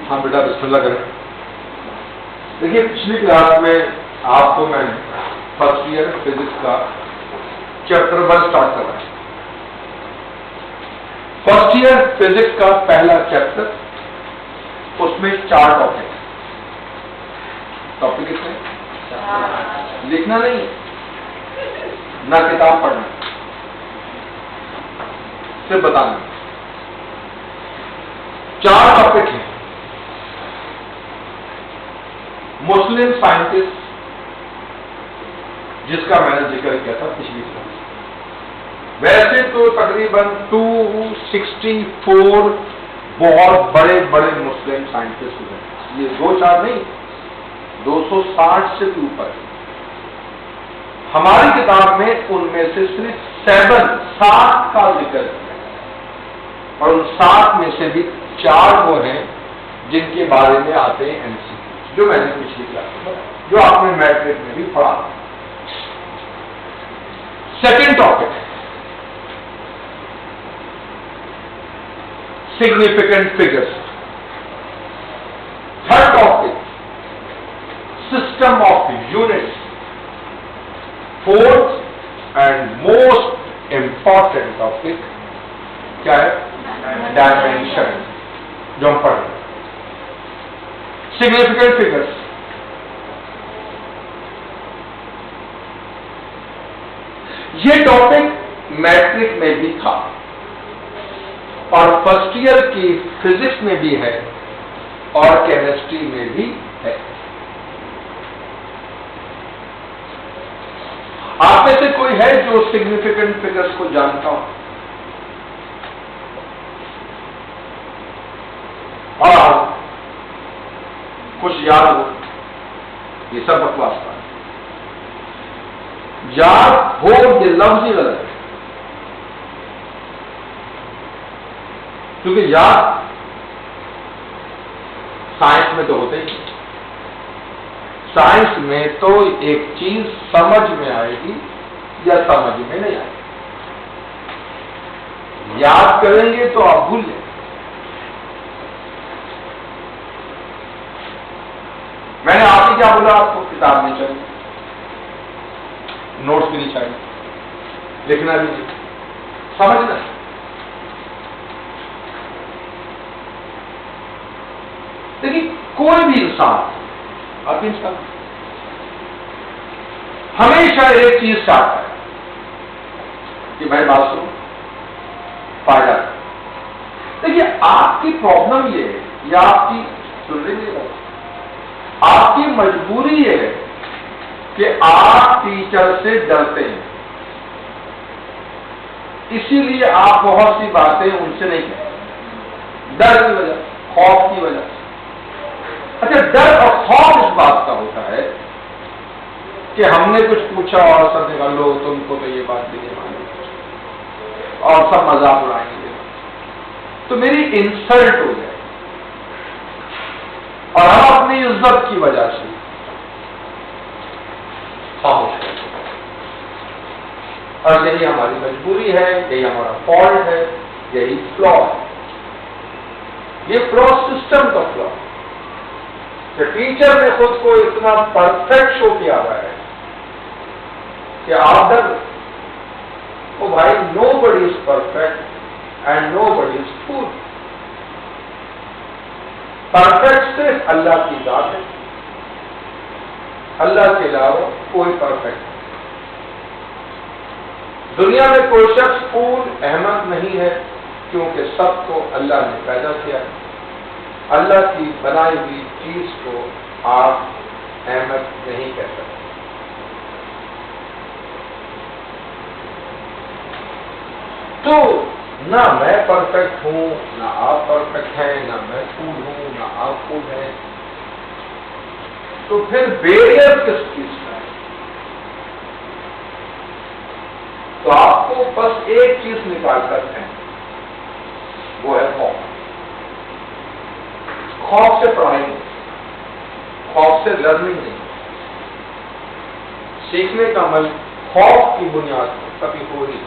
ہاں بیٹا بسم اللہ کریں. دیکھیے پچھلی کلاس میں آپ کو میں نے فرسٹ ایئر فزکس کا چیپٹر 1 اسٹارٹ کرا ہے. فرسٹ ایئر فزکس کا پہلا چیپٹر، اس میں 4 ٹاپک. ٹاپک کتنے؟ لکھنا نہیں، نہ کتاب پڑھنا، صرف بتانا. 4 ٹاپک ہیں. مسلم سائنٹسٹ، جس کا میں نے ذکر کیا تھا پچھلی کلاس. ویسے تو تقریباً 264 بہت بڑے بڑے مسلم سائنٹسٹ ہوئے. یہ 2-4 نہیں، 260 سے بھی اوپر. ہماری کتاب میں ان میں سے صرف 7 کا ذکر ہے، اور ان 7 میں سے بھی 4 وہ ہیں جن کے بارے میں آتے ہیں MC، جو میں نے پچھلی کلاس میں، جو آپ نے میٹرک میں بھی پڑھا. Second topic significant figures. Third topic system of units. Fourth and most important topic کیا ہے؟ Dimension. جو ہم پڑھ رہے ہیں. Significant figures. یہ ٹاپک میٹرک میں بھی تھا اور فرسٹ ایئر کی فزکس میں بھی ہے اور کیمسٹری میں بھی ہے. آپ میں سے کوئی ہے جو سگنیفیکنٹ فگرز کو جانتا ہو؟ اور کچھ یاد ہو؟ یہ سب بکواس تھا. یاد ہو یہ لفظ ہی غلط ہے، کیونکہ یاد سائنس میں تو ہوتے ہی. سائنس میں تو ایک چیز سمجھ میں آئے گی یا سمجھ میں نہیں آئے گی. یاد کریں گے تو آپ بھول جائیں. میں نے آپ ہی کیا بولا؟ آپ کو کتاب نہیں چاہیے، نوٹس بھی نہیں چاہیے، لکھنا بھی نہیں، سمجھنا. لیکن کوئی بھی انسان، آپ انسان ہمیشہ ایک چیز چاہتا ہے کہ بھائی بات سنو، فائدہ. دیکھیے آپ کی پرابلم یہ ہے، یا آپ کی سن رہی ہے، آپ کی مجبوری یہ ہے کہ آپ ٹیچر سے ڈرتے ہیں. اسی لیے آپ بہت سی باتیں ان سے نہیں کہتے، ڈر کی وجہ، خوف کی وجہ. اچھا، ڈر اور خوف اس بات کا ہوتا ہے کہ ہم نے کچھ پوچھا اور سب نے کہا لو تم کو تو یہ بات بھی نہیں مانی، اور سب مذاق اڑائیں گے تو میری انسلٹ ہو جائے، اور ہم اپنی عزت کی وجہ سے خاموش کرتے ہیں. اور یہی ہماری مجبوری ہے، یہی ہمارا فالٹ ہے، یہی فلا ہے. یہ فلا سسٹم کا فلا ہے کہ ٹیچر نے خود کو اتنا پرفیکٹ شو کیا ہوا ہے کہ آپ ڈر. او بھائی، nobody is perfect and nobody is fool. Perfect صرف اللہ کی ذات ہے، اللہ کے علاوہ کوئی پرفیکٹ نہیں. دنیا میں کوئی شخص فول احمد نہیں ہے، کیونکہ سب کو اللہ نے پیدا کیا ہے. اللہ کی بنائی ہوئی چیز کو آپ احمد نہیں کہہ سکتے. تو نہ میں پرفیکٹ ہوں، نہ آپ پرفیکٹ ہیں، نہ میں فول ہوں، نہ آپ فول ہیں. تو پھر بیریئر کس چیز کا ہے؟ تو آپ کو بس ایک چیز نکال کرتے ہیں، وہ ہے خوف. خوف سے پڑھائی نہیں، خوف سے لرننگ نہیں. سیکھنے کا عمل خوف کی بنیاد پر کبھی ہو نہیں.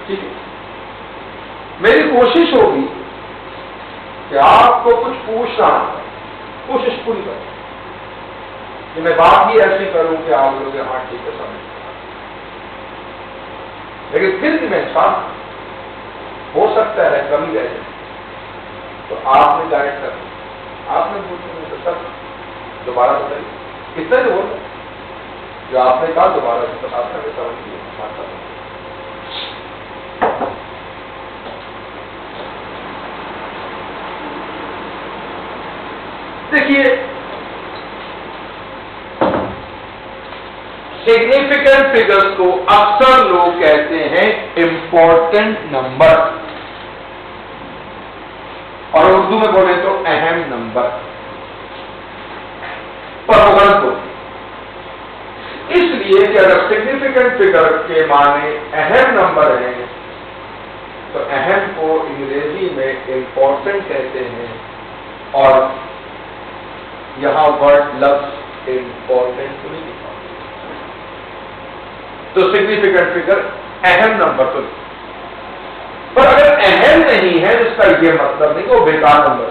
ٹھیک ہے، میری کوشش ہوگی کہ آپ کو کچھ پوچھنا ہے، کوشش پوری کریں کہ میں بات ہی ایسی کروں کہ آپ لوگ ہاں ٹھیک ہے سمجھ، لیکن پھر بھی میں انسان ہو سکتا ہے کمی رہ جائے، تو آپ نے گائڈ کر آپ نے پوچھنا تو سب دوبارہ بتائیے کتنے جو ہوتا جو آپ نے کہا دوبارہ سے بتاتا ہے سمجھ لیے دیکھیے سگنیفیکینٹ فگرز کو اکثر لوگ کہتے ہیں امپورٹنٹ نمبر، اور اردو میں بولے تو اہم نمبر، پر وہ غلط ہوتی اس لیے کہ اگر سگنیفیکینٹ فگر کے معنی اہم نمبر ہیں تو اہم کو انگریزی میں امپورٹنٹ کہتے ہیں، اور یہاں ورڈ لفظ امپورٹنٹ نہیں لکھا، تو سگنیفیکینٹ فگر اہم نمبر تو نہیں، پر اگر اہم نہیں ہے اس کا یہ مطلب نہیں کہ وہ بیکار نمبر،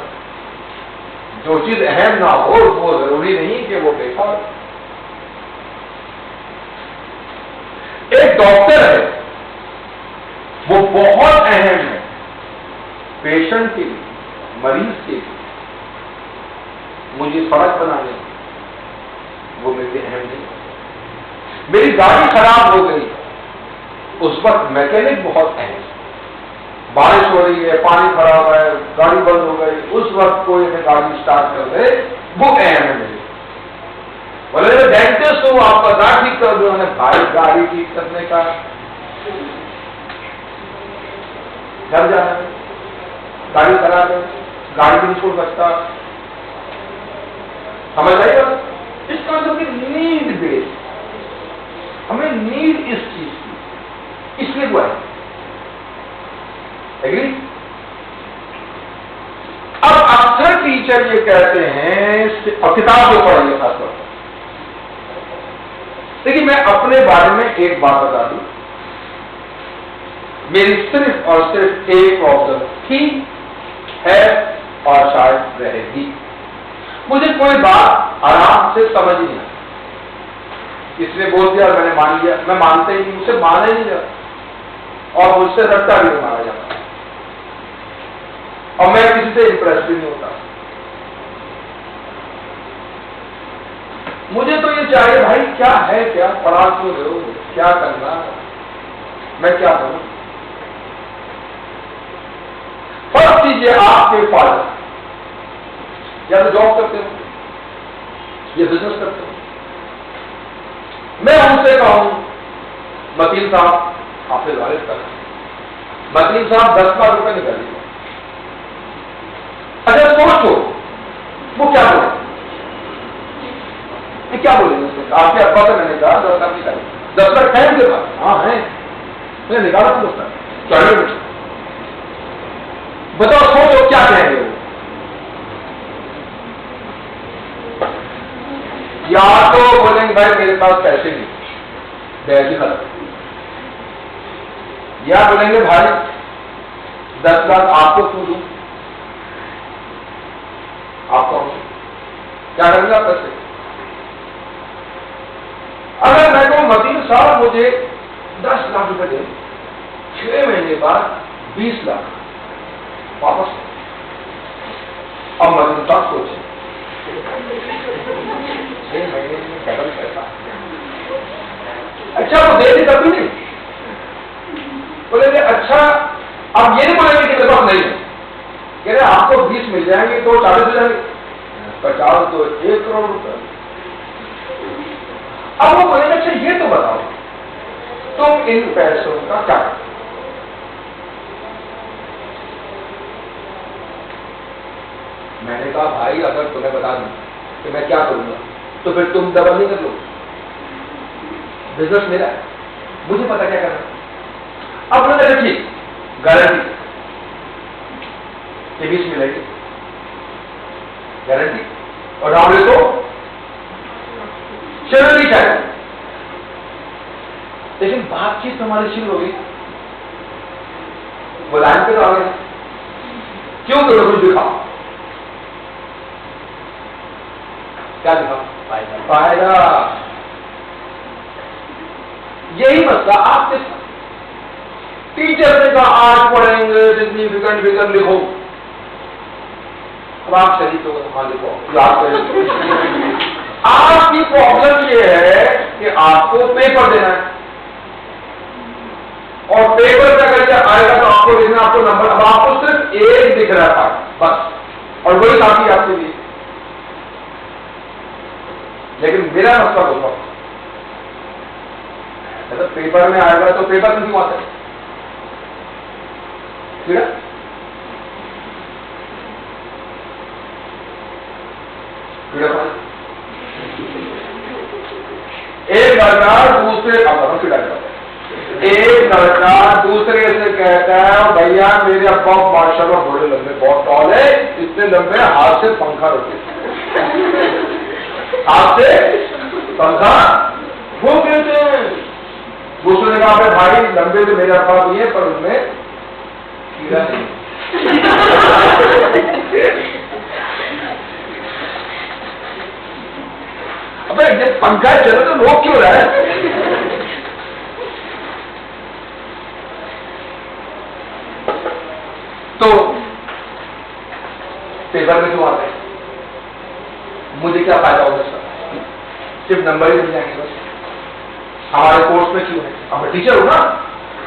جو چیز اہم نہ ہو وہ ضروری نہیں کہ وہ بیکار۔ ایک ڈاکٹر ہے وہ بہت اہم ہے پیشنٹ کے لیے، مریض کے لیے، مجھے فرق بنانے وہ میرے لیے اہم نہیں۔ میری گاڑی خراب ہو گئی اس وقت میکینک بہت اہم، بارش ہو رہی ہے پانی خراب ہے گاڑی بند ہو گئی اس وقت کوئی میں گاڑی اسٹارٹ کر دے وہ اہم ہے میرے، بولے میں ڈینٹسٹ ہوں آپ کا دانت ٹھیک کر دوں، بھائی گاڑی ٹھیک کرنے کا گھر جانا ہے، گاڑی خراب ہے گاڑی بھی نہیں چھوڑ سکتا، سمجھ آئے گا اس کا مطلب کہ نیڈ بیس، ہمیں نیڈ اس چیز کی، اس لیے وہ ہے ایگری۔ اب اکثر ٹیچر یہ کہتے ہیں اور کتاب جو پڑھیے خاص طور پر، لیکن میں اپنے بارے میں ایک بات بتا دوں، میری صرف اور صرف ایک پرابلم تھی ہے اور شاید رہے گی، مجھے کوئی بات آرام سے سمجھ نہیں آئی، اس نے بول دیا اور میں نے مان لیا، میں مانتا ہی نہیں، مجھ سے مانا ہی نہیں جاتا اور مجھ سے رٹا بھی نہیں مانا جاتا، اور میں کسی سے امپریس بھی نہیں ہوتا۔ مجھے تو یہ چاہیے بھائی کیا ہے، کیا پڑھا کیوں رہے ہو، کیا کرنا، میں کیا کروں۔ فرض کیجیے آپ کے فادر یا تو جاب کرتے ہو یا بزنس کرتے ہو، میں ان سے کہوں وکیل صاحب آپ سے غالب کر، وکیل صاحب 10 لاکھ روپے نکال لیے، اچھا سوچو وہ کیا بولے، کیا بولیں گے آپ کے ابا سے میں نے کہا 10 لاکھ نکالے، 10 لاکھ ہے ان کے پاس، ہاں ہے، میں نے نکالا تو 10 لاکھ، چاہیے بتاؤ سوچو کیا کہیں گے وہ، یا تو بولیں گے بھائی میرے پاس پیسے نہیں بیٹھ ہی ختم، یا بولیں گے بھائی 10 لاکھ آپ کو کیوں دوں، آپ کو کیا کریں گے آپ پیسے۔ اگر میں کہوں وکیل صاحب مجھے 10 لاکھ روپے دیں، 6 مہینے بعد 20 لاکھ واپس، اب وکیل صاحب سوچیں 6 مہینے میں ڈبل پیسہ، اچھا وہ دے دی کبھی نہیں، بولے گے اچھا آپ یہ نہیں بولیں گے کہ میرے پاس نہیں ہے، کہہ رہے آپ کو 20 مل جائیں گے تو 40 ہو جائیں گے، 50 تو 1 کروڑ روپے، اب وہ بولیں گے اچھا یہ تو بتاؤ تم ان پیسوں کا کیا کرو، میں نے کہا بھائی اگر تمہیں بتا دوں کہ میں کیا کروں گا تو پھر تم ڈبل نہیں کر لو، بزنس میرا ہے مجھے پتا کیا کرنا، اب میں نے رکھی گارنٹی کہ 20 ملے گی گارنٹی، اور ڈاؤن تو چلو نہیں چاہیے، لیکن بات چیت ہماری شروع ہوگی، وہ لائن پہ تو آ گئے کیوں تو کچھ دکھاؤ، کیا لکھا؟ فائدہ. یہی مسئلہ آپ کے ٹیچر نے کہا آج پڑھیں گے سگنیفیکینٹ فگر لکھو. اب آپ شریک ہو ہاں لکھو یاد کریں. آپ کی پرابلم یہ ہے کہ آپ کو پیپر دینا ہے اور پیپر کا اگر یہ آئے گا تو آپ کو دینا آپ کو نمبر. اب آپ کو صرف ایک دکھ رہا تھا بس اور وہی کافی آپ کے لیے. لیکن میرا مسئلہ ہوتا اگر پیپر میں آئے گا تو پیپر میں کیوں آتا ہے؟ ٹھیک ہے ایک لڑکا دوسرے سے کہتا ہے بھیا میرے ابا ماشاء اللہ بڑے لمبے بہت ٹال ہے اتنے لمبے ہاتھ سے پنکھا رکھتے ہاتھ سے پنکھا وہ کہتے ہیں. دوسرے نے کہا بھائی لمبے تو میرے ابا بھی ہیں پر ان میں کیڑا نہیں. ابے جب پنکھا چلے تو لوگ کیوں رہے؟ تو پیپر میں کیوں آتا ہے؟ مجھے کیا فائدہ ہوگا اس کا؟ صرف نمبر ہی مل جائیں گے بس. ہمارے کورس میں کیوں ہے؟ اب میں ٹیچر ہوں نا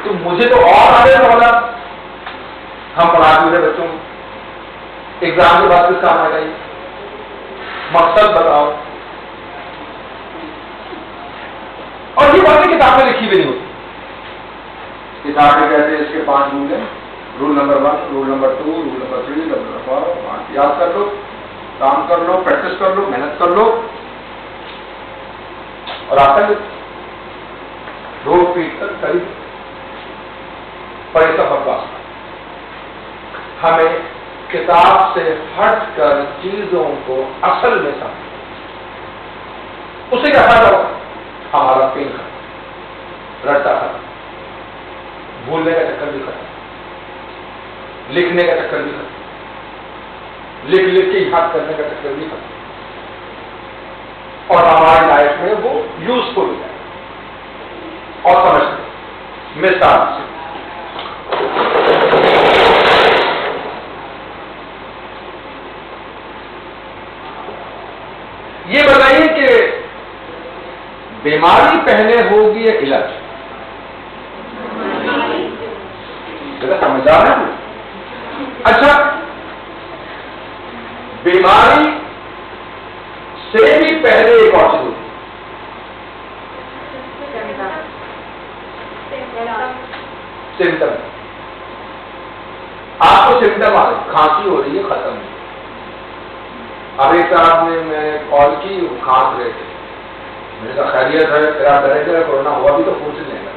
تو مجھے تو اور آگے ہوگا. ہم پڑھاتے ہوئے بچوں کو ایگزام کے بعد کس کام آئے گا؟ مقصد بتاؤ. اور یہ باتیں کتاب میں لکھی بھی نہیں ہوتی. کتاب میں کہتے ہیں اس کے 5 رول ہیں. Roll number 1 roll number 2 roll number 3 roll number 4 یاد کر لو کام کر لو پریکٹس کر لو محنت کر لو اور آتا ہے روڈ پیٹ تک قریب پر سفر پاس. ہمیں کتاب سے ہٹ کر چیزوں کو اصل میں سمجھیں. اسے کیا فائدہ ہوگا؟ ہمارا پین ختم رٹتا ختم بھولنے کا چکر بھی ختم لکھنے کا چکر بھی ختم لکھ لکھ کے یاد کرنے کا چکر بھی ختم اور ہماری لائف میں وہ یوزفل ہو جائے. اور سمجھتے مثال سے یہ بتائیے کہ بیماری پہلے ہوگی یا علاج؟ سمجھدار ہے. اچھا بیماری سے بھی پہلے ایک اور چیز ہوتی سمٹم. آپ کو سمٹم آ رہے کھانسی ہو رہی ہے ختم نہیں. اب ایک صاحب نے میں کال کی کھانس رہے تھے میں نے کہا خیریت ہے تیرا ڈرے تیرا کورونا ہوا بھی تو پوچھ لیں گا.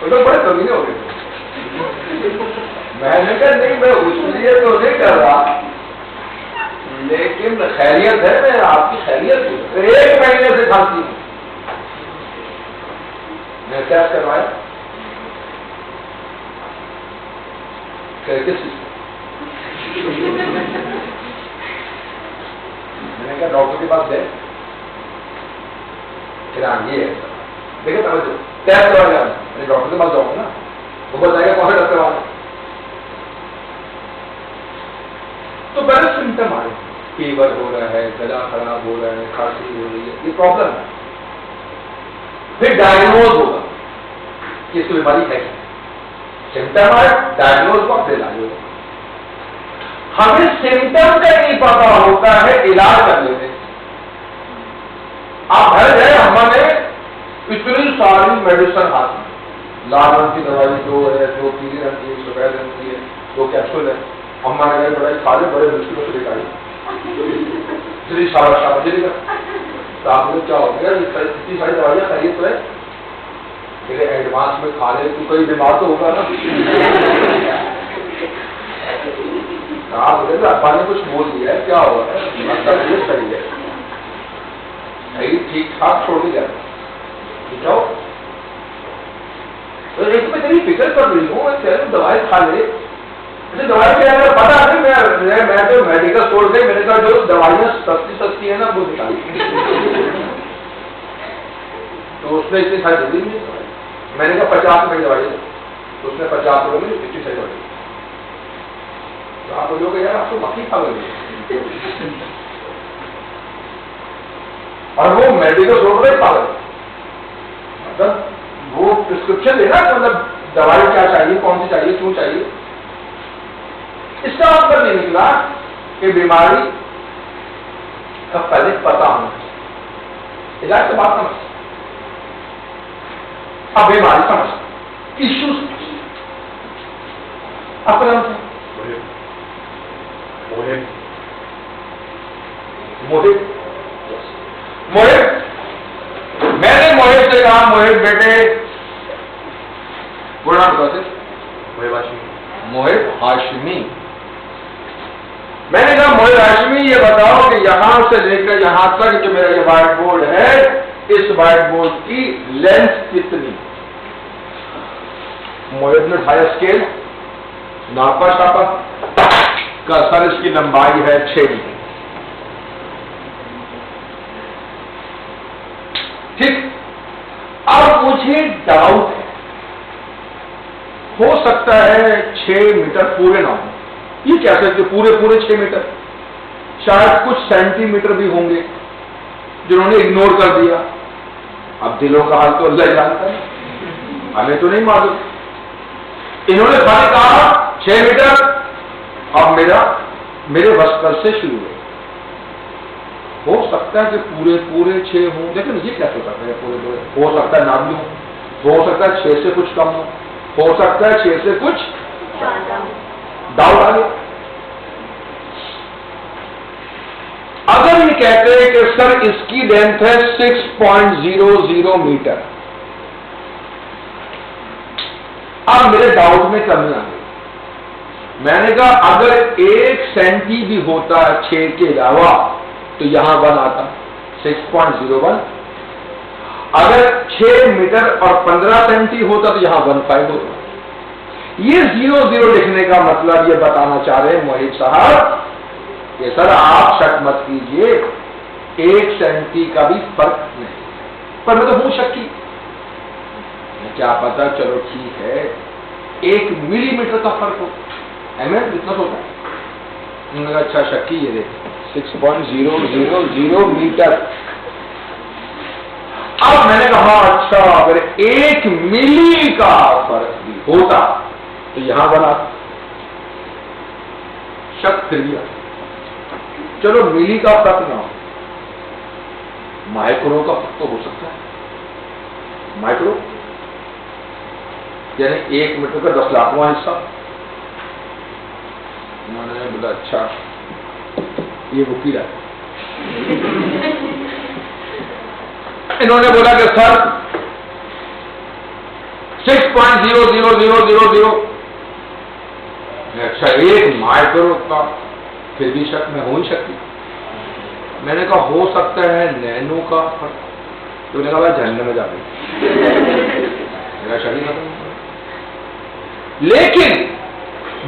تو بڑے کمی ہو گئے. میں نے کہا نہیں میں اس لیے تو نہیں کر رہا لیکن خیریت ہے میں آپ کی خیریت ہوں. 1 مہینے سے کھانسی ہوں. میں ٹیسٹ کروایا کس چیز میں نے کہا ڈاکٹر کے پاس گئے یہ ہے دیکھیں سمجھو ٹیسٹ کروا لیا میں ڈاکٹر کے پاس جاؤں گا نا وہ بتائے گا کون سے ڈاکٹر والا. تو بڑے سمٹم آ رہے ہیں فیور ہو رہا ہے گلا خراب ہو رہا ہے کھانسی ہو رہی ہے یہ پرابلم ہے. پھر ڈائگنوز ہوگا کہ اس کی بیماری ہے سمٹم آئے ڈائگنوز کو اپنے علاج ہوگا. ہمیں سمٹم کا نہیں پتا ہوتا ہے علاج کر لیتے. آپ گھر گئے ہمارے اتنی ساری میڈیسن ہاتھ میں لال رنگ کی دوائی 2 ہے 2 پیلی رنگ کی 1 سفید رنگ کی ہے 2 کیپسول ہے. ہمارے گھر بڑے کھالے بڑے مشکلوں سے دکھائی اتنی سارا شامل تو آپ لوگ کیا ہو گیا اتنی ساری دوائیاں خرید تو ہے میرے ایڈوانس میں کھا لے تو کوئی بیمار تو ہوگا نا. آپ بولے تو ابا نے کچھ بول دیا ہے کیا ہوا ہے مطلب یہ صحیح ہے صحیح ٹھیک ٹھاک چھوڑ دیا ٹھیک ہے. تو ایک میں تیری فکر کر رہی ہوں دوائی کھا لے دوائی کے اندر پتا نہیں، میں تو میڈیکل اسٹور سے میں نے کہا جو دوائیاں سستی ہیں نا وہ نکالی، تو اس نے اتنی ساری جلدی نہیں، میں نے کہا 50 روپے کی دوائی ہے، تو اس نے 50 روپے میں 50 سے دوائی، تو آپ بولو گے یار آپ کو مکھی کھا گئی، اور وہ میڈیکل اسٹور میں کھا گئی، مطلب وہ پرسکرپشن دینا کہ مطلب دوائی کیا چاہیے، کون سی چاہیے، کیوں چاہیے، اس کا مطلب نہیں نکلا کہ بیماری کا پہلے پتا ہونا چاہیے، علاج تو بات سمجھ، اب بیماری سمجھ، ایشوز اپنے موہب، میں نے موہب سے کہا موہب بیٹے بولا موہب ہاشمی، میں نے کہا موہب ہاشمی یہ بتاؤ کہ یہاں سے لے کر یہاں تک جو میرا یہ وائٹ بورڈ ہے، اس وائٹ بورڈ کی لینتھ کتنی؟ موہب نے اٹھایا اسکیل، ناپا شاپا، کا سر اس کی لمبائی ہے 6 میٹر، ٹھیک، اب مجھے ڈاؤٹ ہے، ہو سکتا ہے 6 میٹر پورے نہ ہوں، یہ کیا سکتے پورے 6 میٹر، شاید کچھ سینٹی میٹر بھی ہوں گے جنہوں نے اگنور کر دیا، اب دلوں کا حال تو اللہ جانتا ہے، ہمیں تو نہیں معلوم، انہوں نے خالی کہا 6 میٹر، اب میرے وسکل سے شروع ہے، ہو سکتا ہے کہ پورے 6 ہوں، لیکن یہ کیسے کرتے ہیں پورے، ہو سکتا ہے نہ بھی ہو سکتا ہے 6 سے کچھ کم ہو سکتا ہے 6 سے کچھ ڈاؤٹ آ گیا۔ اگر یہ کہتے ہیں کہ سر اس کی لینتھ ہے 6.00 میٹر، اب میرے ڈاؤٹ میں کمی آ گئی، میں نے کہا اگر 1 سینٹی بھی ہوتا 6 کے علاوہ تو یہاں 1 آتا 6.01، اگر 6 میٹر اور 15 سینٹی ہوتا تو یہاں 1.5 ہوتا، یہ 0.0 لکھنے کا مطلب یہ بتانا چاہ رہے ہیں محیط صاحب کہ سر آپ شک مت کیجئے، 1 سینٹی کا بھی فرق نہیں، پر میں تو ہوں شکی، کیا پتا چلو ٹھیک ہے 1 ملی میٹر کا فرق ہو، ایم ایل کتنا ہوتا ہے، انہوں نے کہا اچھا شکی یہ دیکھ 6.000 میٹر، اب میں نے کہا اچھا اگر 1 ملی کا فرق بھی ہوتا تو یہاں بنا، شک پھر گیا، چلو ملی کا فرق نہ ہو، مائکرو کا فرق تو ہو سکتا ہے، مائکرو یعنی 1 میٹر کا 10 لاکھواں حصہ، انہوں نے بولا اچھا یہ وکیل ہے، انہوں نے بولا کہ سر 6.00000، اچھا 1 مائکرو کا، پھر بھی شک میں ہوں ہی شکی، میں نے کہا ہو سکتا ہے نینو کا فرق، تو نے کہا جہنم میں جا گئی، میرا شک نہیں، لیکن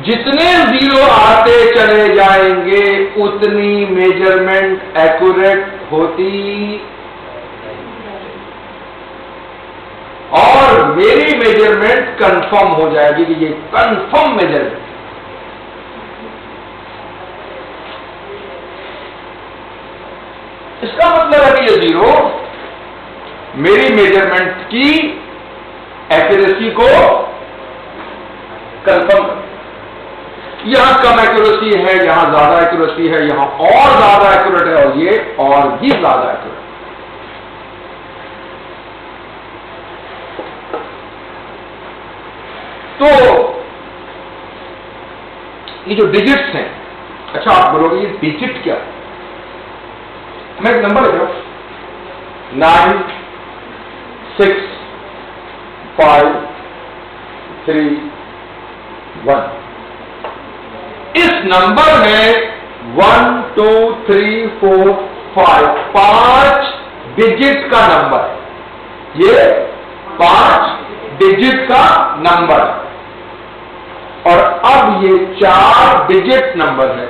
جتنے 0 آتے چلے جائیں گے اتنی میجرمنٹ ایکوریٹ ہوتی، اور میری میجرمنٹ کنفرم ہو جائے گی کہ یہ کنفرم میجرمنٹ، اس کا مطلب ہے کہ یہ 0 میری میجرمنٹ کی ایکوریسی کو کنفرم، یہاں کم ایکوریسی ہے، یہاں زیادہ ایکوریسی ہے، یہاں اور زیادہ ایکوریٹ ہے، اور یہ اور بھی زیادہ ایکوریٹ، تو یہ جو ڈیجٹس ہیں، اچھا آپ بولو گے یہ ڈیجٹ کیا ہے، میں ایک نمبر لکھ رہا ہوں 9 6 5 3 1، اس نمبر میں 1 2 3 4 5 5 ڈیجٹ کا نمبر ہے، یہ 5 ڈیجٹ کا نمبر ہے، اور اب یہ 4 ڈیجٹ نمبر ہے،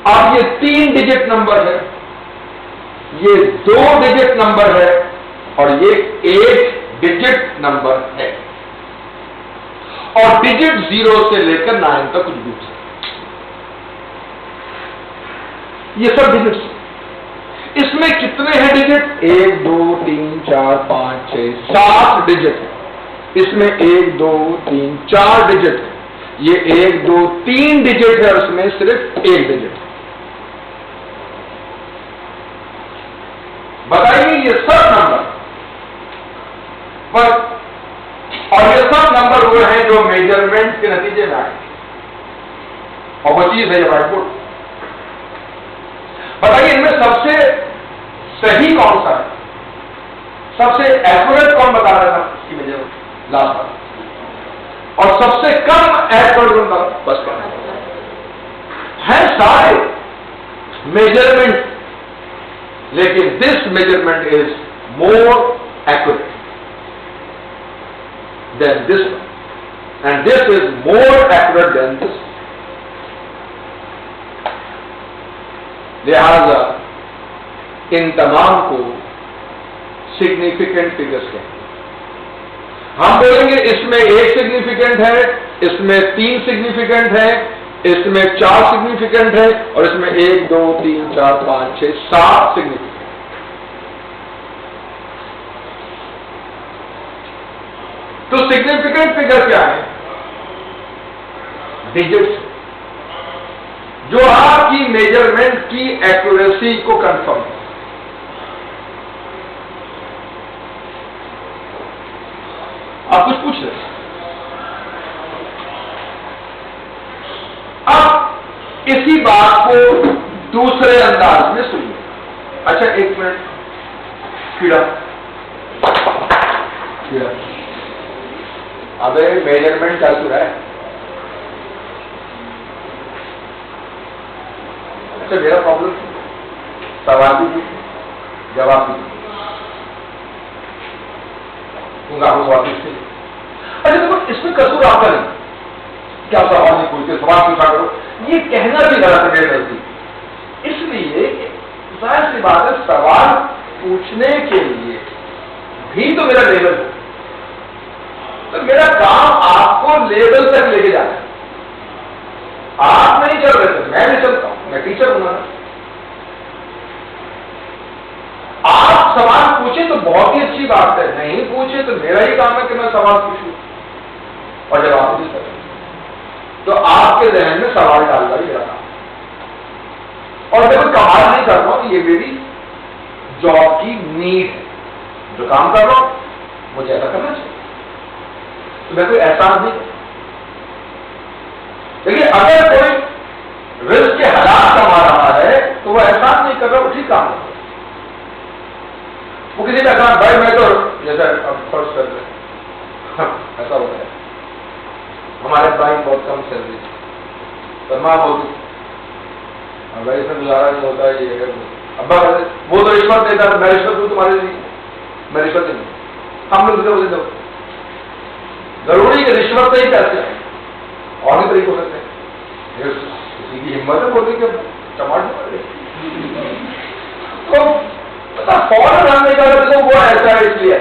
اب یہ 3 ڈیجٹ نمبر ہے، یہ 2 ڈیجٹ نمبر ہے، اور یہ 8 ڈیجٹ نمبر ہے، اور ڈیجٹ 0 سے لے کر 9 تک کچھ بھی ہے، یہ سب ڈیجٹس۔ اس میں کتنے ہیں ڈیجٹ؟ 1 2 3 4 5 6 7 ڈیجٹ ہے، اس میں 1 2 3 4 ڈیجٹ ہے، یہ 1 2 3 ڈیجٹ ہے، اور اس میں صرف 1 ڈیجٹ ہے۔ بتائیے یہ سب نمبر بس، اور یہ سب نمبر ہوئے ہیں جو میجرمنٹ کے نتیجے میں آئے، اور وہ چیز ہے یہ وائٹ بورڈ۔ بتائیے ان میں سب سے صحیح کون سا ہے، سب سے ایکوریٹ کون بتا رہا تھا اس کی میجرمنٹ لاسٹ، اور سب سے کم ایکوریٹ کون تھا؟ بس ہے سارے میجرمنٹ، لیکن this measurement is more accurate than this one, and this is more accurate than this. لہذا ان تمام کو سگنیفیکنٹ فگرز کہتے ہیں۔ ہم بولیں گے اس میں 1 سگنیفیکنٹ ہے، اس میں 3 سگنیفیکنٹ ہے، اس میں 4 سگنیفیکنٹ ہے، اور اس میں 1 2 3 4 5 6 7 سگنیفیکنٹ۔ تو سگنیفیکنٹ فگر کیا ہے؟ ڈیجٹس جو آپ کی میجرمنٹ کی ایکوریسی کو کنفرم ہے۔ آپ کچھ پوچھ رہے ہیں؟ اب اسی بات کو دوسرے انداز میں سنیے۔ اچھا 1 منٹ، کیڑا ابے میجرمنٹ چل رہا ہے۔ اچھا میرا پرابلم سوال بھی جواب بھی واپس سے۔ اچھا دیکھو اس میں قصور آپ کا نہیں، کیا سوال نہیں پوچھتے، سوال پوچھا کرو، یہ کہنا بھی غلط ہے میرے نزدیک۔ اس لیے ظاہر سی بات ہے سوال پوچھنے کے لیے بھی تو میرا لیول ہے، تو میرا کام آپ کو لیول تک لے کے جانا ہے۔ آپ نہیں چل رہے تھے، میں نہیں چلتا ہوں، میں ٹیچر بنا رہا۔ آپ سوال پوچھیں تو بہت ہی اچھی بات ہے، نہیں پوچھیں تو میرا ہی کام ہے کہ میں سوال پوچھوں اور جواب بھی کروں۔ تو آپ کے ذہن میں سوال ڈالنا ہی رہا، اور میں کوئی کمال نہیں کر رہا ہوں، یہ میری جاب کی نیڈ ہے، جو کام کر رہا ہوں مجھے ایسا کرنا چاہیے، تو میں کوئی احساس نہیں کرتا۔ دیکھیے اگر کوئی رزق کے حالات کما رہا ہے تو وہ احساس نہیں کر رہا، وہ ٹھیک کام ہے۔ وہ کسی نے کہا بھائی میں تو جیسا اب فرض کر رہے ایسا ہوتا ہے، ہمارے بھائی بہت کم سیلری تنخواہ ہوتی، بھائی اس میں گزارا نہیں ہوتا ہے، یہ ابا وہ تو رشوت دیتا ہے، میں رشوت دوں تمہارے لیے، میں رشوت نہیں دوں، ہم لوگ دے دو۔ ضروری کہ رشوت سے ہی پیسے آئے، اور بھی طریقے ہو سکتے ہیں، کسی کی ہمت ہے بولنے کے ٹماٹر تو فوراً ہم نے کہا تو وہ ایسا ہے اس لیے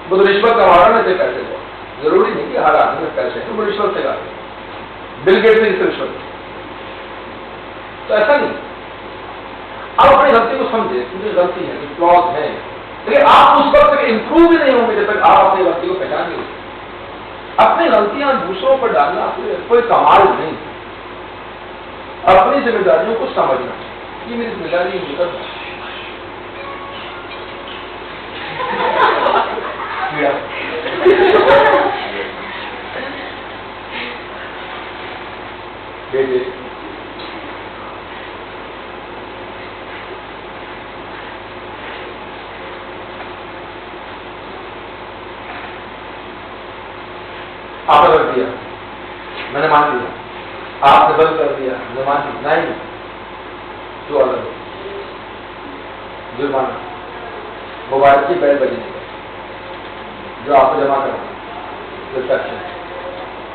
وہ تو رشوت کما رہا نا، پیسے کو ضروری نہیں کہ ہر آدمی میں پیسے تو وہ رشوت سے کھاتے، بل گیٹس نے اس سے رشوت، تو ایسا نہیں۔ آپ اپنی غلطی کو سمجھے، مجھے غلطی ہے، فلاز ہے، لیکن آپ اس وقت تک امپروو بھی نہیں ہوں گے جب تک آپ اپنی غلطی کو پہچان گے۔ اپنی غلطیاں دوسروں پر ڈالنا کوئی کمال نہیں، اپنی ذمہ داریوں کو سمجھنا، یہ میری ذمہ داری ہے۔ آپ نے کر دیا، میں نے مان لیا، آپ نے بند کر دیا، میں نے مان لیا، نہیں جو الگ جرمانہ موبائل کی بیل بجنے کا جو آپ کو جمع کرنا ریسپشن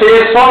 600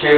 6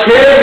6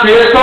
600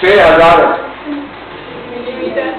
6000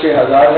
6000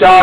4,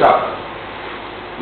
4,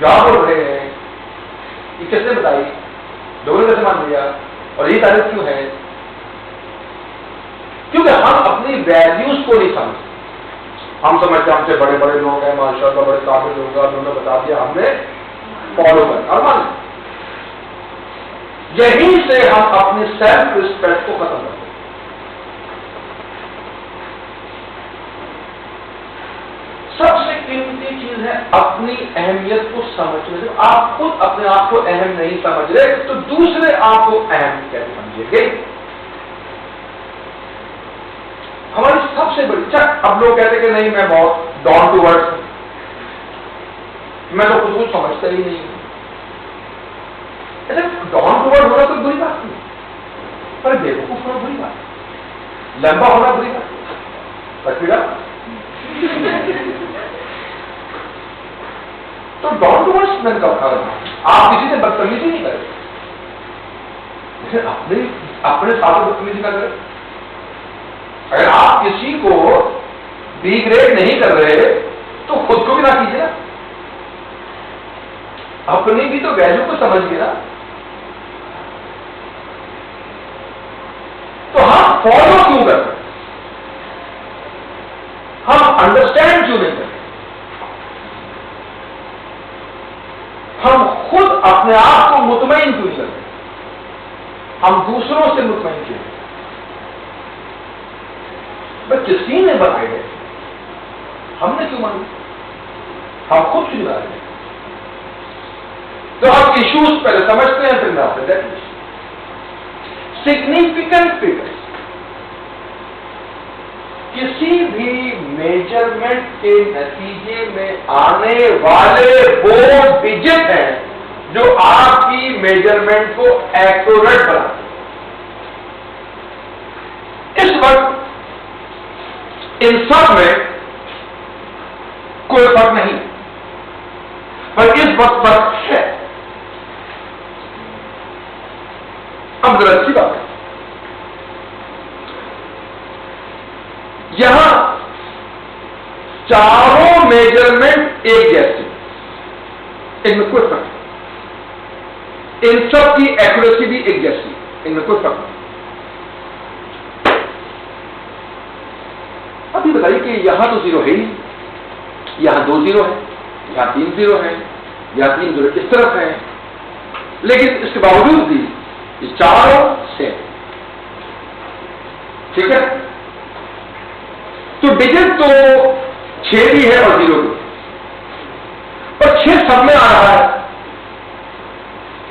جو آپ بول رہے ہیں یہ کس نے بتائی، لوگوں نے کیسے مان لیا، اور یہ تعریف کیوں ہے؟ کیونکہ ہم اپنی ویلیوز کو نہیں سمجھتے. ہم سمجھتے ہم سے بڑے بڑے لوگ ہیں، ماشاءاللہ بڑے قابل لوگ ہیں، انہوں نے بتا دیا، ہم نے فالو کرنا اور مان. یہیں سے ہم اپنی سیلف ریسپیکٹ کو ختم کرتے ہیں. سب سے قیمتی چیز ہے اپنی اہمیت کو سمجھنا. جب آپ خود اپنے آپ کو اہم نہیں سمجھ رہے تو دوسرے آپ کو اہم کیسے سمجھیں گے؟ ہماری سب سے بڑی اب لوگ کہتے کہ نہیں میں بہت ڈاؤن ٹو ارتھ ہوں، میں تو خود کو سمجھتا ہی نہیں ہوں. ڈاؤن ٹو ارتھ ہونا کوئی بری بات نہیں، پر بیوقوف ہونا بری بات، لمبا ہونا بری بات. تو ڈاؤن ٹو ارتھ میں کا آپ کسی سے بدتمیزی نہیں کریں، اپنے ساتھ بدتمیزی نہ کریں. اگر آپ کسی کو بی گریڈ نہیں کر رہے تو خود کو بھی نہ کیجیے نا، اپنی بھی تو ویلیو کو سمجھیے نا. تو ہم فالو کیوں کرتے، ہم انڈرسٹینڈ کیوں نہیں کرتے، ہم خود اپنے آپ کو مطمئن کیوں نہیں کرتے، ہم دوسروں سے مطمئن کیوں نہیں؟ کسی نے بنائے گئے، ہم نے کیوں مانی، ہم خود کیوں بنا رہے ہیں. تو ہم ایشوز پہلے سمجھتے ہیں پھر میں آپ سے ڈیفینیشن. سگنیفیکنٹ فگرس، کسی بھی میجرمنٹ کے نتیجے میں آنے والے وہ ڈیجٹ ہیں جو آپ کی میجرمنٹ کو ایکوریٹ بناتے ہیں. اس وقت ان سب میں کوئی فرق نہیں، پر اس وقت فرق ہے. اب ذرا اچھی بات ہے، یہاں چاروں میجرمنٹ ایک جیسے، ان میں کوئی فرق نہیں. ان سب کی ایکوریسی بھی ایک جیسی، ان میں کوئی فرق نہیں. ابھی بتائیے کہ یہاں تو زیرو ہے ہی، یہاں 2 زیرو ہے، یہاں 3 زیرو ہے، یہاں 3 زیرو اس طرف ہے، لیکن اس کے باوجود بھی یہ چاروں سیم. ٹھیک ہے، تو ڈیجٹ تو 6 بھی ہے اور 0 بھی، اور 6 سب میں آ رہا ہے.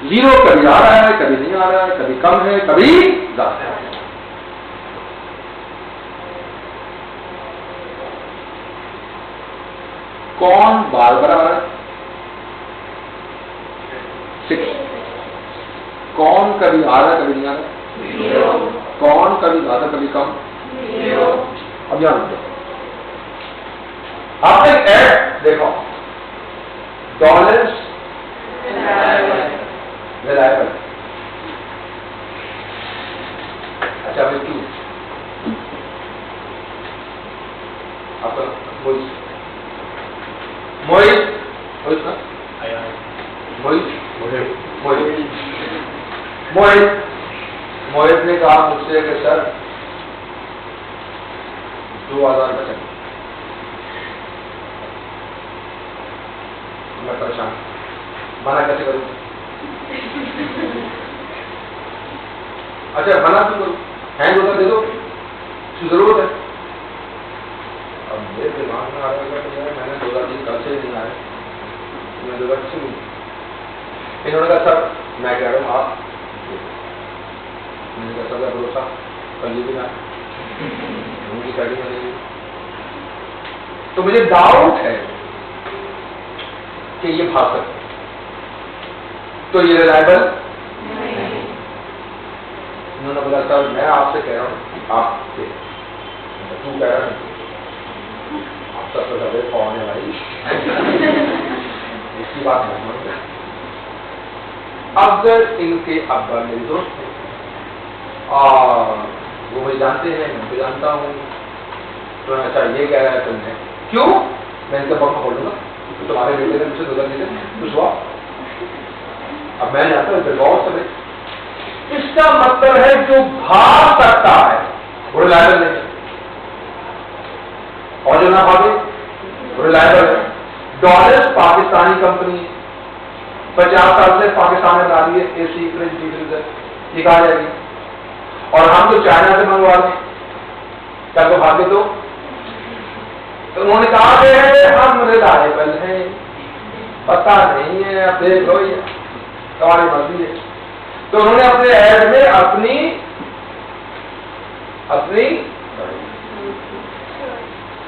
0 کبھی آ رہا ہے کبھی نہیں آ رہا ہے، کبھی کم ہے کبھی زیادہ ہے. کون بار بار آ رہا ہے؟ 6. کون کبھی آ رہا ہے کبھی نہیں آ رہا ہے؟ 0. کون کبھی زیادہ کبھی کم؟ 0. اب یہاں آپ نے ایڈ دیکھو، ڈالرس ریلائبل. اچھا میں کیوں آپ کا موہت نے کہا مجھ سے کہ سر 2000 کا چاہیے. میں پریشان، منع کیسے کروں؟ اچھا منع کیوں کروں؟ ہینڈ ہوتا دے دو، اس کی ضرورت ہے. اب میرے دماغ میں آ رہا ہے کہ میں نے 2000 دن کل سے نہیں آئے، میں 2000 سے نہیں. انہوں نے کہا سر میں کہہ رہا ہوں آپ، میں نے کہا سر بھروسہ کل یہ بھی نہ ان کی سیٹنگ نہیں. تو مجھے ڈاؤٹ ہے کہ یہ بھاگ سکتے، تو یہ ریلائبل نہیں. انہوں نے بولا سر میں آپ سے کہہ رہا ہوں آپ سے، تو کہہ رہا ہوں آپ سب سے زیادہ کون ہے بھائی، اس کی بات نہیں مانتے. افضل ان کے ابا میری دوست ہیں اور وہ مجھے جانتے ہیں، میں بھی جانتا ہوں. تو اچھا یہ کہہ رہا ہے تم نے کیوں؟ میں ان کے بابا بولوں گا تمہارے بیٹے نے مجھ سے دھوکہ دیا کچھ ہوا؟ اب میں جاتا ہوں غور سے، اس کا مطلب ہے جو بھاگ سکتا ہے وہ ریلائبل نہیں، اور جو نہ بھاگے ریلائبل ہے۔ ڈالرس پاکستانی کمپنی 50 سال سے پاکستان میں ڈالی ہے اے سی ریفریجریٹر، یہ کہا جائے گی، اور ہم تو چائنا سے منگوا لیں، کیا تو بھاگے تو انہوں نے کہا کہ ہم ریلائبل ہیں، پتا نہیں ہے، اب دیکھ لو یہ تمہاری مرضی ہے۔ تو انہوں نے اپنے ایڈ میں اپنی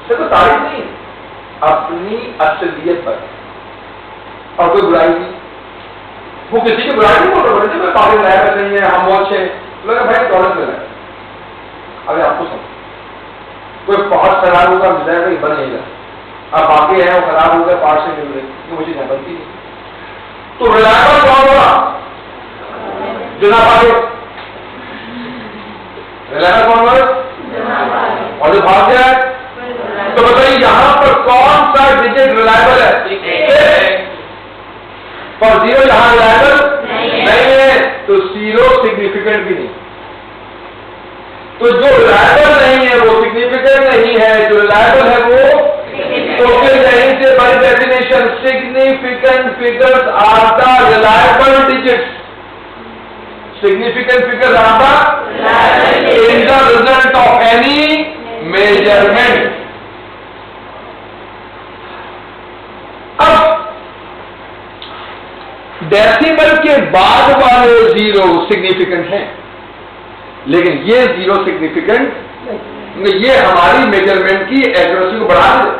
تو تعریف نہیں، اپنی اصلیت پر، اور کوئی برائی نہیں، وہ کسی کی برائی نہیں بول رہے تھے، کافی ریلائبل نہیں ہے، ہم بہت اچھے لوگ بھائی دولت میں لائے۔ ابھی آپ کو سمجھ کوئی پارٹ خراب ہوگا مل جائے گا، بن نہیں گا، اب باقی ہیں وہ خراب ہو گئے پارٹ سے مل رہے کہ مجھے نہیں بنتی نہیں۔ تو ریلائبل کون ہوگا؟ جناب آگے ریلائبل کون ہوگا؟ اور جو بھاگ جائے تو بتائیے یہاں پر کون سا ڈیجٹ ریلائبل ہے؟ اور زیرو یہاں ریلائبل نہیں ہے، تو زیرو سگنیفیکینٹ بھی نہیں۔ تو جو ریلائبل نہیں ہے وہ سگنیفیکینٹ نہیں ہے، جو ریلائبل ہے وہ تو پھر یہیں سے by definition significant figures are the reliable digits. Significant figures are the in the result of any measurement. اب ڈیسیمل کے بعد والے زیرو سگنیفیکینٹ ہیں، لیکن یہ زیرو سگنیفیکینٹ، یہ ہماری میجرمنٹ کی ایکوریسی کو بڑھا دے،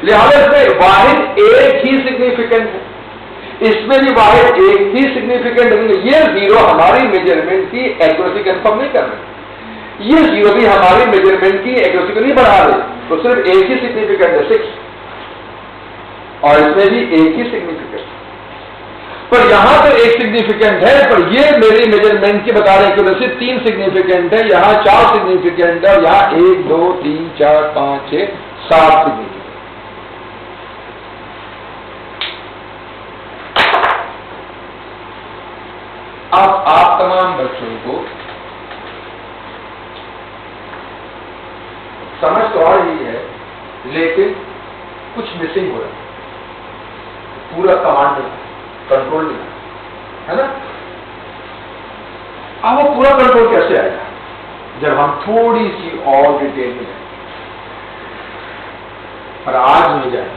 لہٰذا اس میں واحد ایک ہی سگنیفیکینٹ ہے، اس میں بھی واحد ایک ہی سگنیفیکینٹ ہے، یہ زیرو ہماری میجرمنٹ کی ایکوریسی کنفرم نہیں کر رہے، یہ زیرو بھی ہماری میجرمنٹ کی ایکوریسی کو نہیں بڑھا رہے، تو صرف ایک ہی سگنیفیکینٹ ہے 6، اور اس میں بھی ایک ہی سگنیفیکینٹ، پر یہاں تو ایک سگنیفیکینٹ ہے، پر یہ میری میجرمنٹ کی بتا رہے کہ صرف 3 سگنیفیکینٹ ہے، یہاں 4 سگنیفیکینٹ ہے، اور یہاں 1 2 3 4 5 6 7 سگنیفیکینٹ۔ اب آپ تمام بچوں کو سمجھ تو آ رہی ہے، لیکن کچھ مسنگ ہو رہا ہے، پورا کمانڈ کنٹرول نہیں ہے نا۔ اب وہ پورا کنٹرول کیسے آئے گا؟ جب ہم تھوڑی سی اور ڈیٹیل میں جائیں، پر آج نہیں جائیں،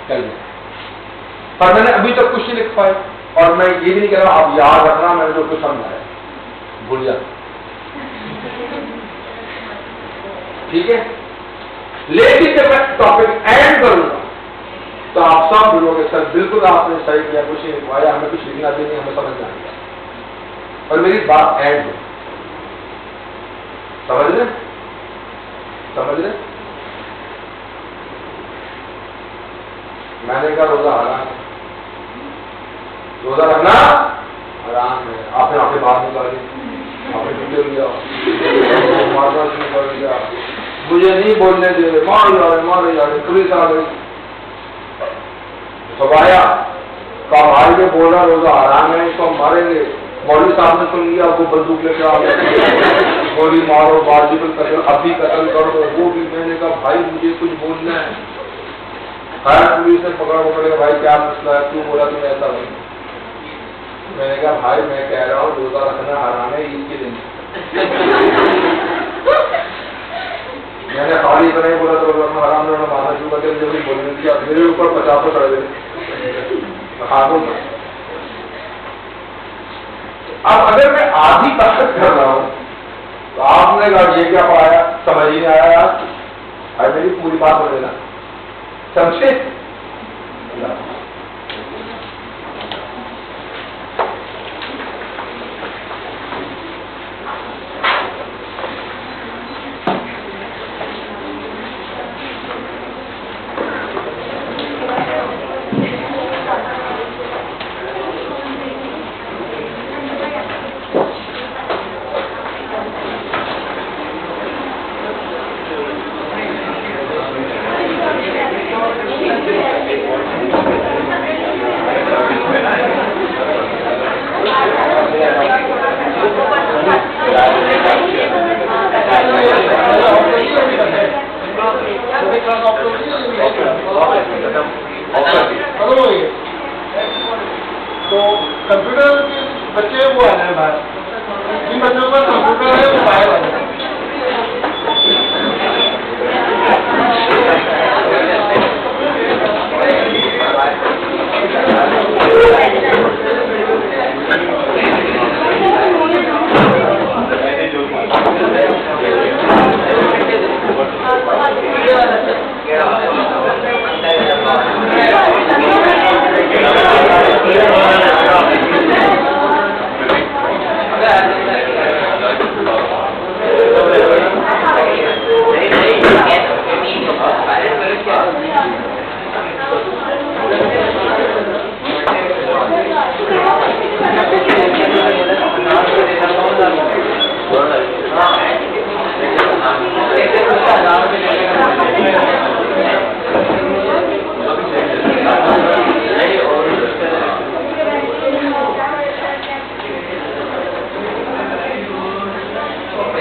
کل جائیں، پر میں نے ابھی تک کچھ نہیں لکھ پایا، اور میں یہ بھی نہیں کہہ رہا آپ یاد رکھنا میں نے جو کچھ سمجھایا بھول جاتا، ٹھیک ہے؟ لیکن جب میں ٹاپک اینڈ کروں گا تو آپ سب بولو گے سر بالکل آپ نے صحیح کیا، کچھ نہیں لکھوایا، ہمیں کچھ لکھنا بھی نہیں، ہمیں سمجھ جانا ہے، اور میری بات اینڈ ہو، سمجھ رہے؟ میں نے کہا روزہ حرام ہے، روزہ رکھنا حرام ہے، آپ نے اپنے بات نکالی، آپ نے ٹوٹے لیا، مارنا شروع کر دیا، مجھے نہیں بولنے دے رہے، مارے جا رہے، پولیس آ گئی، سب آیا کہا بھائی یہ بول رہا روزہ حرام ہے، اس کو ہم ماریں گے، مولوی صاحب نے سن لیا، وہ بندوق لے کے آ گئے، گولی مارو، واجب القتل، ابھی قتل کرو، وہ بھی، میں نے کہا بھائی مجھے کچھ بولنا ہے، خیر پولیس نے پکڑ کے بھائی کیا مسئلہ ہے، کیوں بولا تم ایسا نہیں؟ میں نے کہا بھائی میں کہہ رہا ہوں روزہ رکھنا حرام ہے عید کے دن، میں نے خالی بنے بولا تو روزہ حرام نے مارنا شروع کر دیا، مجھے بھی بولنے دیا، میرے اوپر 50 چڑھ گئے ہاتھوں میں۔ اب اگر میں آدھی طاقت کر رہا ہوں تو آپ نے کہا یہ کیا پڑھایا، سمجھ ہی نہیں آیا، آج میری پوری بات ہو لینا، سمجھے؟